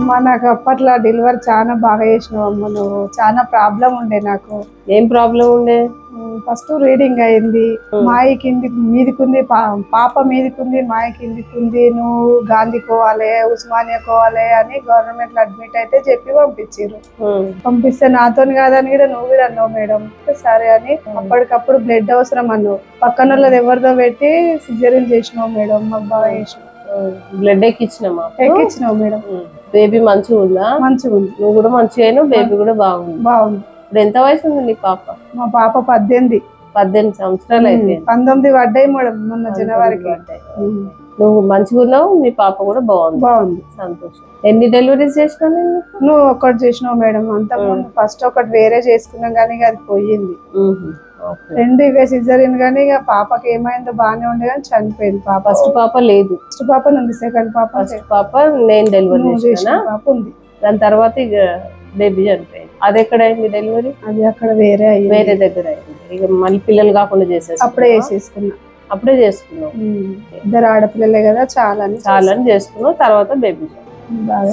అమ్మ నాకు అప్పట్లో డెలివరీ చాలా బాగా చేసినావు అమ్మ. నువ్వు చాలా ప్రాబ్లం ఉండే నాకు. ఏం ప్రాబ్లం ఉండే? ఫస్ట్ రీడింగ్ అయింది, మాయ కింది మీదికుంది, పాప మీదికుంది, మాయ కిందికుంది. నువ్వు గాంధీ పోవాలి, ఉస్మానియా పోవాలి అని గవర్నమెంట్ లో అడ్మిట్ అయితే చెప్పి పంపించారు. పంపిస్తే నాతోని కాదని కూడా నువ్వు కూడా అన్నావు మేడం. సరే అని అప్పటికప్పుడు బ్లడ్ అవసరం అన్నావు. పక్కన వాళ్ళది ఎవరిదో పెట్టి సిజరీన్ చేసినావు మేడం. మాకు బాగా చేసినావు. బ్లడ్ ఎక్కించినామా? ఎక్కించినావు మేడం. బేబీ మంచిగా ఉందా? మంచిగా ఉంది. నువ్వు కూడా మంచిగా అయినావు, బేబీ కూడా బాగుంది. బాగుంది. ఇప్పుడు ఎంత వయసు ఉంది నీ పాప? మా పాప 18 సంవత్సరాలు అయిపోయింది. 19 పడ్డాయి మేడం మొన్న జనవరికి. నువ్వు మంచిగా ఉన్నావు, మీ పాప కూడా బాగుంది. సంతోషం. ఎన్ని డెలివరీస్ చేసినావు? నువ్వు ఒకటి చేసినావు మేడం. అంతకుముందు ఫస్ట్ ఒకటి వేరే చేసుకున్నాం కానీ అది పోయింది. 2 ఇవే సిజరీన్ కానీ ఇక పాపకి ఏమైందో బాగానే ఉండే కానీ చనిపోయింది పాప. ఫస్ట్ పాప లేదు? ఫస్ట్ పాప ఉంది. సెకండ్ పాప. ఫస్ట్ పాప నేను డెలివరీ చేసిన పాప ఉంది. దాని తర్వాత ఇక బేబీ చనిపోయింది. అది ఎక్కడ అయింది డెలివరీ? అది అక్కడ వేరే దగ్గర అయింది. ఇక మళ్ళీ పిల్లలు కాకుండా చేసేసి అప్పుడే వేసేసుకున్నా. అప్పుడే చేసుకున్నావు. 2 ఆడపిల్లలే కదా, చాలా చేసుకున్నావు. తర్వాత బేబీ బాగా